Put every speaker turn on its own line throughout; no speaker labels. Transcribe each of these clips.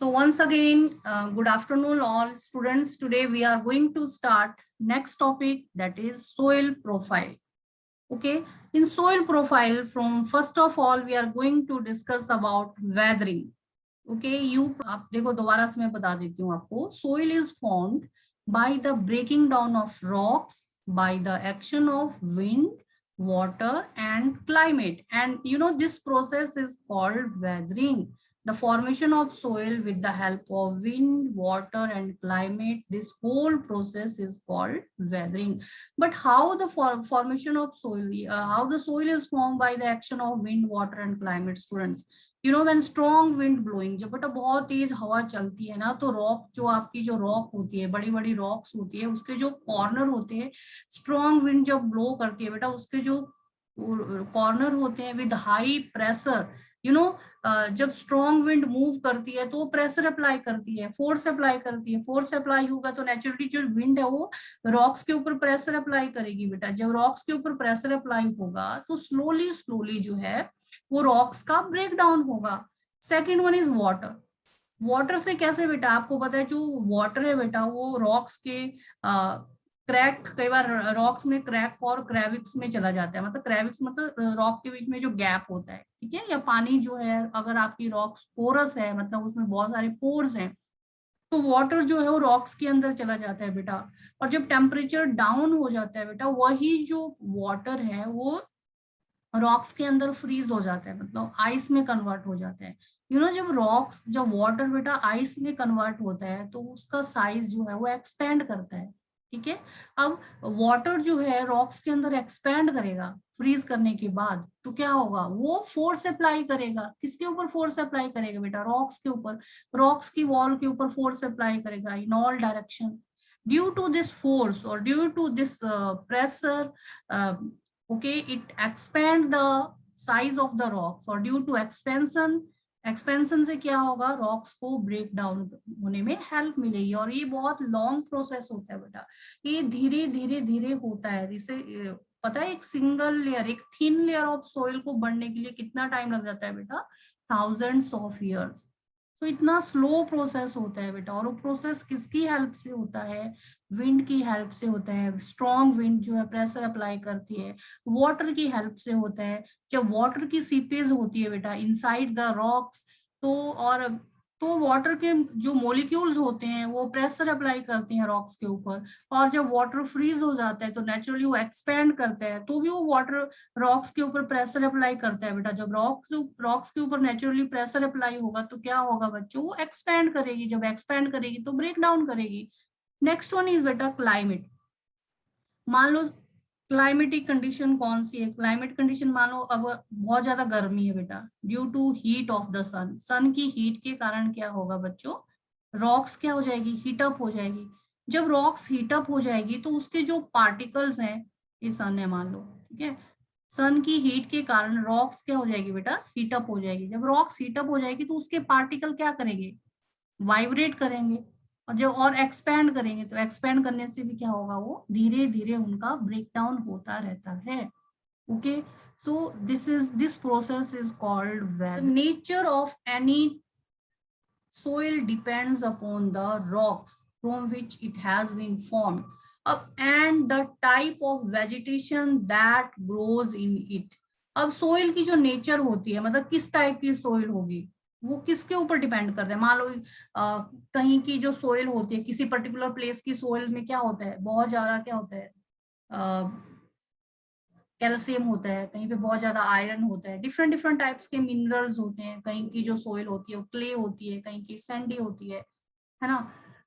So once again, good afternoon all students. Today we are going to start next topic, that is soil profile. Okay, in soil profile, from first of all we are going to discuss about weathering. Okay, आप देखो दोबारा से मैं बता देती हूँ आपको. Soil is formed by the breaking down of rocks, by the action of wind, water and climate, and this process is called weathering. The formation of soil with the help of wind, water and climate, this whole process is called weathering. But how the formation of soil, how the soil is formed by the action of wind, water and climate, students? When strong wind blowing, जब बेटा बहुत तेज हवा चलती है ना, तो rock जो आपकी जो रॉक होती है, बड़ी बड़ी रॉक्स होती है, उसके जो कॉर्नर होते हैं, स्ट्रॉन्ग विंड जब ब्लो करती है बेटा, उसके जो कॉर्नर होते हैं विद हाई प्रेशर, जब स्ट्रॉन्ग विंड मूव करती है तो वो प्रेशर अप्लाई करती है, फोर्स अप्लाई करती है. फोर्स अप्लाई होगा तो नेचुरली जो विंड है वो रॉक्स के ऊपर प्रेशर अप्लाई करेगी बेटा. जब रॉक्स के ऊपर प्रेशर अप्लाई होगा तो स्लोली स्लोली जो है वो रॉक्स का ब्रेक डाउन होगा. Second one is water. Water से कैसे बेटा, आपको पता है जो वाटर है बेटा वो रॉक्स के क्रैक, कई बार रॉक्स में क्रैक और क्रेविक्स में चला जाता है. मतलब क्रेविक्स मतलब रॉक के बीच में जो गैप होता है, ठीक है, या पानी जो है, अगर आपकी रॉक्स पोरस है मतलब उसमें बहुत सारे पोर्स हैं, तो वाटर जो है वो रॉक्स के अंदर चला जाता है बेटा. और जब टेम्परेचर डाउन हो जाता है बेटा, वही जो वाटर है वो रॉक्स के अंदर फ्रीज हो जाता है, मतलब आइस में कन्वर्ट हो जाता है. जब वाटर बेटा आइस में कन्वर्ट होता है तो उसका साइज जो है वो एक्सपेंड करता है. ठीक है, अब वाटर जो है रॉक्स के अंदर एक्सपेंड करेगा फ्रीज करने के बाद, तो क्या होगा, वो फोर्स अप्लाई करेगा. किसके ऊपर फोर्स अप्लाई करेगा बेटा? रॉक्स के ऊपर. रॉक्स की वॉल के ऊपर फोर्स अप्लाई करेगा in all direction. Due to this force और due to this pressure, okay, it expand the size of the rocks, or due to expansion से क्या होगा, रॉक्स को ब्रेक डाउन होने में हेल्प मिलेगी. और ये बहुत लॉन्ग प्रोसेस होता है बेटा, ये धीरे धीरे धीरे होता है. जैसे पता है, एक सिंगल लेयर, एक थिन लेयर ऑफ सोइल को बढ़ने के लिए कितना टाइम लग जाता है बेटा? Thousands of years. तो इतना स्लो प्रोसेस होता है बेटा. और वो प्रोसेस किसकी हेल्प से होता है? विंड की हेल्प से होता है. स्ट्रॉन्ग विंड जो है प्रेशर अप्लाई करती है. वाटर की हेल्प से होता है. जब वाटर की सीपेज होती है बेटा इनसाइड द रॉक्स, तो वाटर के जो मॉलिक्यूल्स होते हैं वो प्रेशर अप्लाई करते हैं रॉक्स के ऊपर. और जब वाटर फ्रीज हो जाता है तो नेचुरली वो एक्सपेंड करता है, तो भी वो वाटर रॉक्स के ऊपर प्रेशर अप्लाई करता है बेटा. जब रॉक्स के ऊपर नेचुरली प्रेशर अप्लाई होगा तो क्या होगा बच्चों? वो एक्सपेंड करेगी. जब एक्सपेंड करेगी तो ब्रेक डाउन करेगी. नेक्स्ट वन इज बेटा क्लाइमेट. मान लो क्लाइमेटिक कंडीशन कौन सी है? क्लाइमेट कंडीशन मान लो अब बहुत ज्यादा गर्मी है बेटा, due to heat of the sun. Sun की हीट के कारण क्या होगा बच्चों? रॉक्स क्या हो जाएगी? हीटअप हो जाएगी. जब रॉक्स हीटअप हो जाएगी तो उसके जो पार्टिकल्स हैं, ये सन है मान लो, ठीक है, सन की हीट के कारण रॉक्स क्या हो जाएगी बेटा? हीटअप हो जाएगी. जब रॉक्स हीटअप हो जाएगी तो उसके पार्टिकल क्या करेंगे? वाइब्रेट करेंगे. और जब और एक्सपैंड करेंगे तो एक्सपैंड करने से भी क्या होगा, वो धीरे धीरे उनका ब्रेकडाउन होता रहता है. Okay, so this process is called weather. Nature of any soil depends upon the rocks from which it has been formed, and the type of vegetation that grows in it. अब soil की जो nature होती है, मतलब किस type की soil होगी, वो किसके ऊपर डिपेंड करता है. मान लो कहीं की जो सोइल होती है, किसी पर्टिकुलर प्लेस की सोइल में क्या होता है, बहुत ज्यादा क्या होता है, कैल्शियम होता है, कहीं पे बहुत ज्यादा आयरन होता है, डिफरेंट डिफरेंट टाइप्स के मिनरल्स होते हैं. कहीं की जो सोइल होती है वो क्ले होती है, कहीं की सैंडी होती है ना.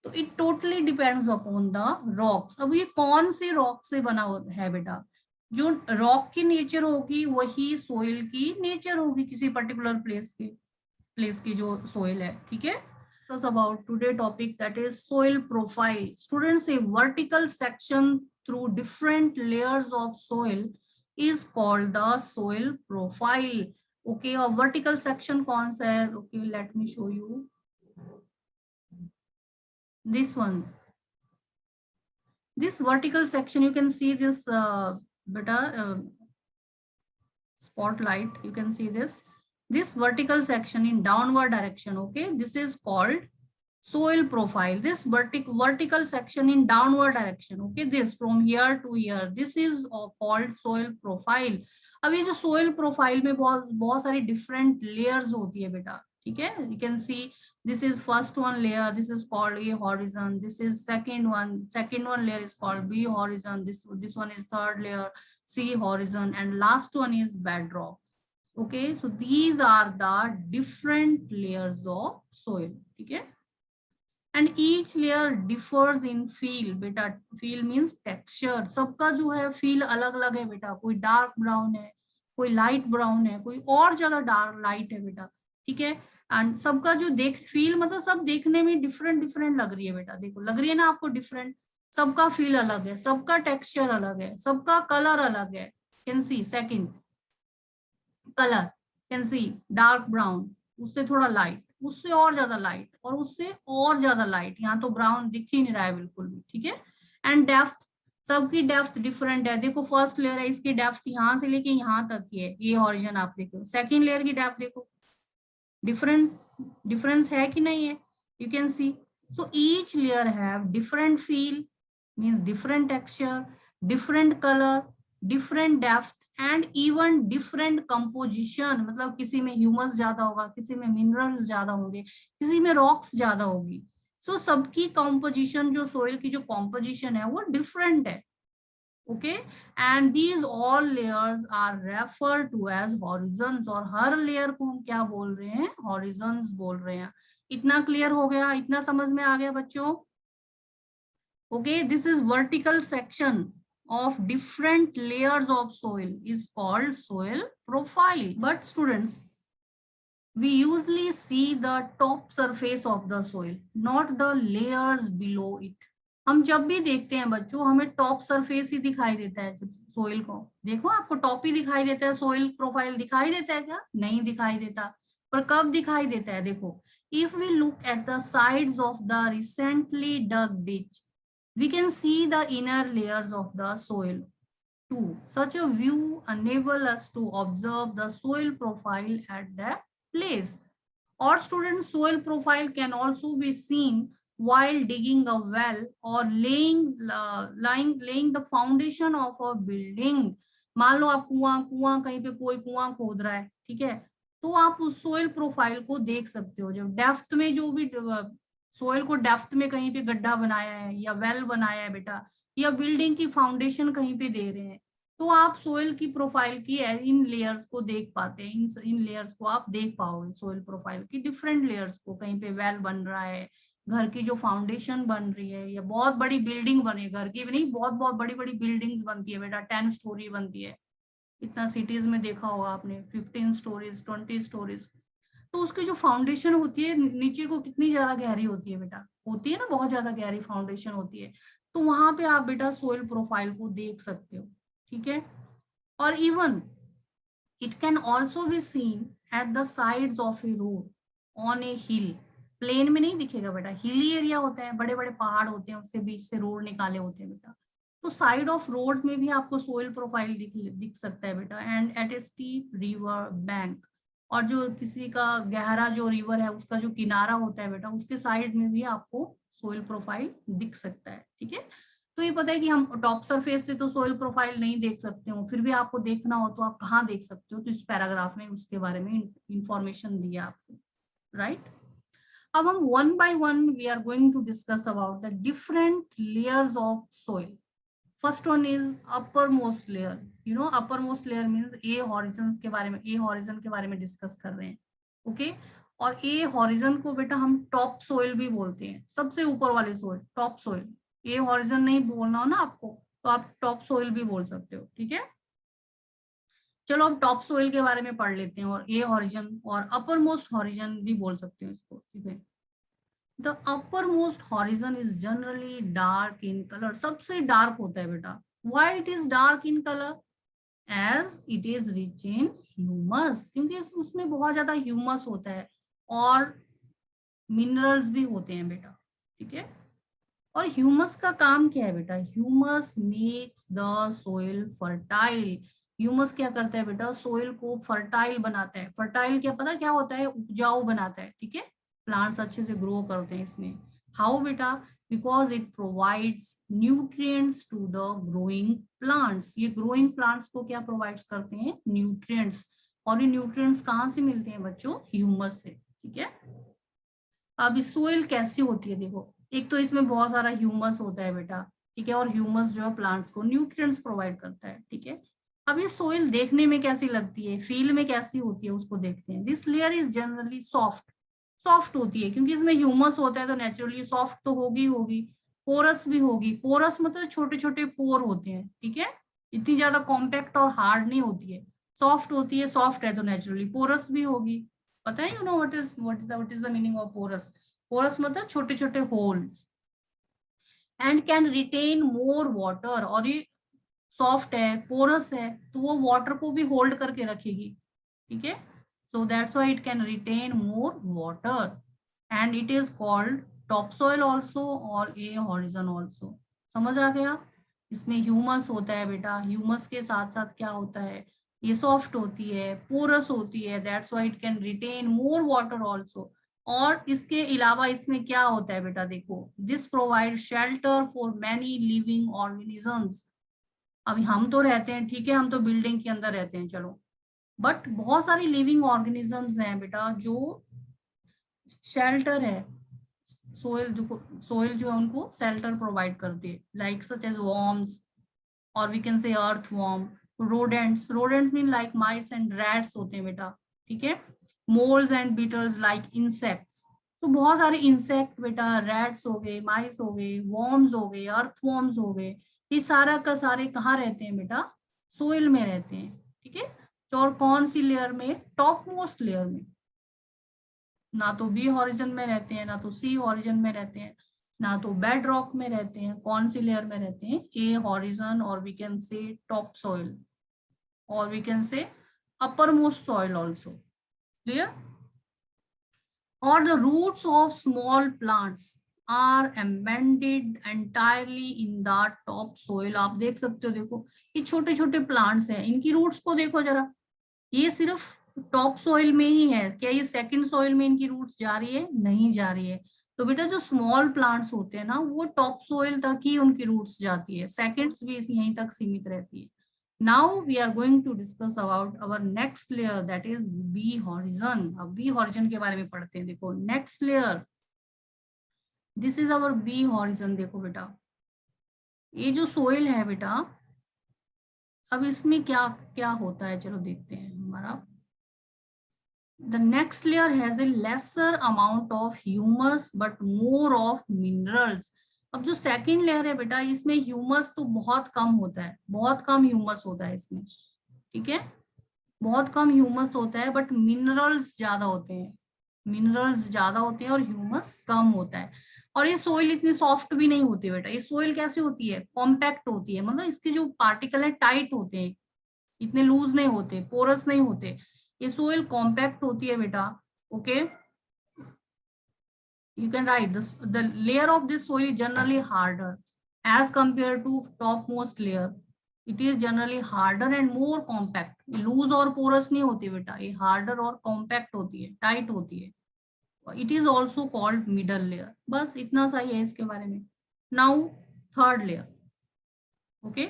तो it totally depends upon the rocks. अब ये कौन से रॉक से बना है बेटा? जो रॉक की नेचर होगी वही सोइल की नेचर होगी, किसी पर्टिकुलर प्लेस की जो सोइल है. ठीक है, about today topic, that is soil profile. Students, a vertical section through different layers of soil is called the soil profile. Okay, a vertical section कौन सा है? Okay, let me show you this one. This vertical section, you can see this beta spotlight, you can see this. this vertical section in downward direction. Okay, this is called soil profile. This vertical section in downward direction. Okay, this from here to here, this is called soil profile. अब ये जो soil profile में बहुत सारी different layers होती है बेटा, ठीक है. You can see this is first one layer, this is called A horizon, this is second one layer is called B horizon, this one is third layer C horizon, and last one is bedrock. Okay, so these are the different layers of soil. ठीक है. And each layer differs in feel. बेटा feel means texture. सबका जो है feel अलग अलग है बेटा. कोई dark brown है, कोई light brown है, कोई और ज्यादा dark light है बेटा, ठीक है. एंड सबका जो feel मतलब सब देखने में different लग रही है बेटा. देखो लग रही है ना आपको different. सबका feel अलग है, सबका texture अलग है, सबका color अलग है. Can see second color, can see dark brown, उससे थोड़ा लाइट, उससे और ज्यादा लाइट, और उससे और ज्यादा लाइट. यहाँ तो ब्राउन दिख ही नहीं रहा है बिल्कुल भी, ठीक है. एंड डेप्थ, सबकी डेप्थ डिफरेंट है. देखो फर्स्ट लेयर है, इसकी डेप्थ यहाँ से लेके यहाँ तक की है, ये हॉरिजन आप देखो. सेकंड लेयर की डेप्थ देखो, डिफरेंस है कि नहीं है. You can see. So each layer have different feel, means different texture, different colour, different depth and even different composition. मतलब किसी में ह्यूमस ज्यादा होगा, किसी में मिनरल्स ज्यादा होंगे, किसी में रॉक्स ज्यादा होगी. सो सबकी कंपोजिशन, जो सोइल की जो कंपोजिशन है वो डिफरेंट है. Okay, and these all layers are refer to as horizons. और हर लेयर को हम क्या बोल रहे हैं, हॉरिजन्स बोल रहे हैं. इतना क्लियर हो गया, इतना समझ में आ गया बच्चों. Okay, this is vertical section of different layers of soil is called soil profile. But students, we usually see the top surface of the soil, not the layers below it. हम जब भी देखते हैं बच्चों, हमें टॉप सरफेस ही दिखाई देता है. सोइल को देखो, आपको टॉप ही दिखाई देता है. सोइल प्रोफाइल दिखाई देता है क्या? नहीं दिखाई देता. पर कब दिखाई देता है? देखो, if we look at the sides of the recently dug ditch, we can see the inner layers of the soil too. Such a view enable us to observe the soil profile at that place. Or students, soil profile can also be seen while digging a well or laying the foundation of a building. मान लो आप कुआं कहीं पे कोई कुआं खोद रहा है, ठीक है, तो आप उस सोइल प्रोफाइल को देख सकते हो. जब डेप्थ में जो भी सोइल को डेप्थ में कहीं पे गड्ढा बनाया है या वेल बनाया है बेटा, या बिल्डिंग की फाउंडेशन कहीं पे दे रहे हैं, तो आप सोइल की प्रोफाइल की इन लेयर्स को देख पाते हैं. इन लेयर्स को आप देख पाओगे, सोइल प्रोफाइल की डिफरेंट लेयर्स को. कहीं पे वेल बन रहा है, घर की जो फाउंडेशन बन रही है, या बहुत बड़ी बिल्डिंग बनी है. घर की भी नहीं, बहुत बहुत बड़ी बड़ी बिल्डिंग्स बनती है बेटा, 10 स्टोरी बनती है. इतना सिटीज में देखा होगा आपने, 15 स्टोरीज, 20 स्टोरीज. तो उसकी जो फाउंडेशन होती है नीचे को कितनी ज्यादा गहरी होती है बेटा, होती है ना, बहुत ज्यादा गहरी फाउंडेशन होती है. तो वहां पे आप बेटा सोइल प्रोफाइल को देख सकते हो, ठीक है. और even it can also be seen at the sides of a road on a hill. Plain में नहीं दिखेगा बेटा, हिली एरिया होता है, बड़े बड़े पहाड़ होते हैं, उससे बीच से रोड निकाले होते हैं बेटा. तो साइड ऑफ रोड में भी आपको सोइल प्रोफाइल दिख सकता है बेटा. And at a steep river bank, और जो किसी का गहरा जो रिवर है उसका जो किनारा होता है बेटा, उसके साइड में भी आपको सोइल प्रोफाइल दिख सकता है, ठीक है. तो ये पता है कि हम टॉप सरफेस से तो सोइल प्रोफाइल नहीं देख सकते हो, फिर भी आपको देखना हो तो आप कहाँ देख सकते हो, तो इस पैराग्राफ में उसके बारे में इंफॉर्मेशन दिया आपको, राइट. अब हम one by one we are going to discuss about the different layers of soil. First one is upper most layer. You know upper most layer means A horizon के बारे में डिस्कस कर रहे हैं. ओके, और A horizon को बेटा हम टॉप सोइल भी बोलते हैं, सबसे ऊपर वाले सोइल, टॉप सोइल. ए हॉरिजन नहीं बोलना हो ना आपको, तो आप टॉप सोइल भी बोल सकते हो, ठीक है. चलो अब टॉप सोइल के बारे में पढ़ लेते हैं, और ए हॉरिजन और अपर मोस्ट हॉरिजन भी बोल सकते हो इसको, ठीक है. The uppermost horizon is generally dark in color. सबसे डार्क होता है बेटा. Why it is dark in color? As it is rich in humus. क्योंकि उसमें बहुत ज्यादा ह्यूमस होता है और मिनरल्स भी होते हैं बेटा, ठीक है. और ह्यूमस का काम क्या है बेटा? Humus makes the soil fertile. Humus क्या करता है बेटा, सोइल को फर्टाइल बनाता है। फर्टाइल क्या पता क्या होता है, उपजाऊ बनाता है, ठीक है, प्लांट्स अच्छे से ग्रो करते हैं इसमें। हाउ बेटा, because it provides nutrients to the growing plants. ये ग्रोइंग प्लांट्स को क्या प्रोवाइड्स करते हैं, न्यूट्रिएंट्स। और ये न्यूट्रिएंट्स कहाँ से मिलते हैं बच्चों, ह्यूमस से, ठीक है। अब सोइल कैसी होती है देखो, एक तो इसमें बहुत सारा ह्यूमस होता है बेटा, ठीक है, और ह्यूमस जो है प्लांट्स को न्यूट्रिएंट्स प्रोवाइड करता है, ठीक है। अब ये सोइल देखने में कैसी लगती है, फील में कैसी होती है, उसको देखते हैं। This layer is generally soft, soft होती है क्योंकि इसमें ह्यूमस होता है तो नेचुरली सॉफ्ट तो होगी होगी। पोरस भी होगी, पोरस मतलब छोटे छोटे पोर होते हैं, ठीक है, इतनी ज्यादा कॉम्पैक्ट और हार्ड नहीं होती है, सॉफ्ट होती है, सॉफ्ट है तो नेचुरली पोरस भी होगी। पता है, you know what is the meaning of porous. Porous मतलब छोटे छोटे holes. And can retain more water, और ये सॉफ्ट है, पोरस है, तो वो वाटर को भी होल्ड करके रखेगी, ठीक है। So that's why it can retain more water and it is called top soil also और ए हॉरिजन ऑल्सो। समझ आ गया, इसमें ह्यूमस होता है बेटा, ह्यूमस के साथ साथ क्या होता है, ये सॉफ्ट होती है, पोरस होती है, that's why it can retain more water also. और इसके अलावा इसमें क्या होता है बेटा, देखो, this provide shelter for many living organisms. अभी हम तो रहते हैं, ठीक है, हम तो बिल्डिंग के अंदर रहते हैं, चलो, बट बहुत सारी लिविंग ऑर्गेनिजम्स हैं बेटा जो शेल्टर है, सोइल जो, सोइल जो है उनको शेल्टर प्रोवाइड करती है, लाइक सच एज वॉर्म्स, और we can say earth worm, rodents, rodents mean like mice and rats होते हैं बेटा, ठीक है, moles and beetles like insects. तो बहुत सारे इंसेक्ट बेटा, रैट्स हो गए, माइस हो गए, वॉर्म्स हो गए, अर्थ वॉर्म्स हो गए, ये सारा का सारे कहाँ रहते हैं बेटा, सोइल में रहते हैं, ठीक है। तो और कौन सी लेयर में, टॉप मोस्ट लेयर में, ना तो बी हॉरिजन में रहते हैं, ना तो सी हॉरिजन में रहते हैं, ना तो बेड रॉक में रहते हैं, कौन सी लेयर में रहते हैं, ए हॉरिजन, और we can say top soil, और we can say upper most soil also, clear. और the roots of small plants are embedded entirely in the top soil. आप देख सकते हो, देखो ये छोटे छोटे प्लांट्स हैं, इनकी रूट्स को देखो जरा, ये सिर्फ टॉप सोइल में ही है, क्या ये सेकंड सोइल में इनकी रूट्स जा रही है, नहीं जा रही है। तो बेटा जो स्मॉल प्लांट्स होते हैं ना, वो टॉप सोइल तक ही उनकी रूट्स जाती है, सेकंड्स भी यहीं तक सीमित रहती है। Now we are going to discuss about our next layer, that is B horizon. अब बी हॉरिजन के बारे में पढ़ते हैं। देखो next layer, this is our B horizon. देखो बेटा, ये जो सोइल है बेटा, अब इसमें क्या क्या होता है, चलो देखते हैं हमारा। The next layer has a lesser amount of humus but more of minerals. अब जो सेकंड लेयर है बेटा, इसमें ह्यूमस तो बहुत कम होता है, बहुत कम ह्यूमस होता है इसमें, ठीक है, बहुत कम ह्यूमस होता है, बट मिनरल्स ज्यादा होते हैं, मिनरल्स ज्यादा होते हैं और ह्यूमस कम होता है। और ये सोइल इतनी सॉफ्ट भी नहीं होती बेटा, ये सोइल कैसी होती है, कॉम्पैक्ट होती है, मतलब इसके जो पार्टिकल है टाइट होते हैं, इतने लूज नहीं होते, पोरस नहीं होते, ये सोइल कॉम्पैक्ट होती है बेटा, okay. You can write this, the layer of this soil is generally harder as compare to top most layer. It is generally harder and more compact, loose और porous नहीं होती बेटा, ये हार्डर और compact होती है, टाइट होती है। It is also called middle layer. बस इतना सा ही है इसके बारे में। Now third layer, okay.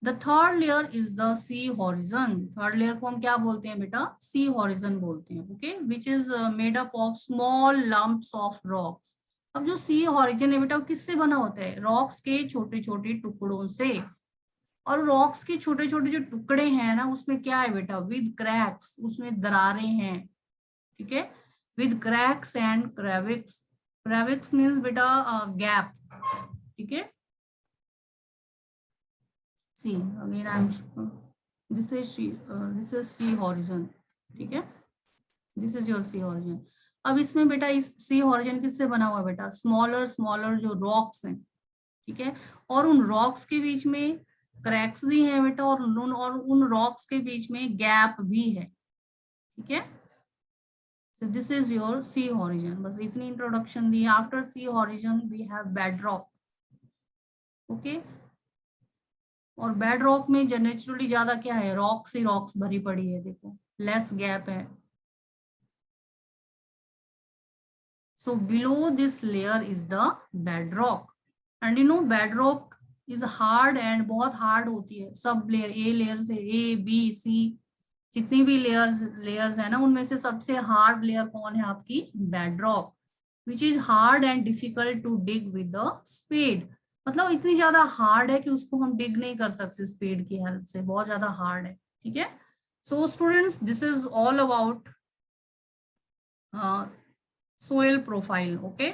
The third layer is the C horizon. Third layer को हम क्या बोलते हैं बेटा, सी हॉरिजन बोलते हैं, okay, which is made up of small lumps of rocks. अब जो सी हॉरिजन है बेटा, वो किससे बना होता है, रॉक्स के छोटे छोटे टुकड़ों से। और रॉक्स के छोटे छोटे जो टुकड़े हैं ना, उसमें क्या है बेटा, विद क्रैक्स, उसमें दरारें हैं, ठीक है, with cracks and crevices. Crevices means बेटा गैप, ठीक है। See again I am, this is C horizon, ठीक है, this is your C horizon. अब इसमें बेटा, इस सी हॉरिजन किससे बना हुआ है बेटा, स्मॉलर स्मॉलर जो रॉक्स हैं, ठीक है, और उन रॉक्स के बीच में क्रैक्स भी हैं बेटा, और उन रॉक्स के बीच में गैप भी है, ठीक है। So this is your C horizon. बस इतनी इंट्रोडक्शन दी। After C horizon we have bed rock, okay. और बेड रॉक में नेचुरली ज्यादा क्या है, रॉक्स ही रॉक्स भरी पड़ी है, देखो लेस गैप है. So below this layer is the bed rock. And you know bed rock is hard and बहुत हार्ड होती है. सब लेयर, ए लेयर से ए बी सी जितनी भी लेयर्स है ना, उनमें से सबसे हार्ड लेयर कौन है आपकी, bed rock, which is hard and difficult to dig with the spade. मतलब इतनी ज्यादा हार्ड है कि उसको हम डिग नहीं कर सकते स्पेड की हेल्प से, बहुत ज्यादा हार्ड है. ठीक है. So students, this is all about soil profile. Okay.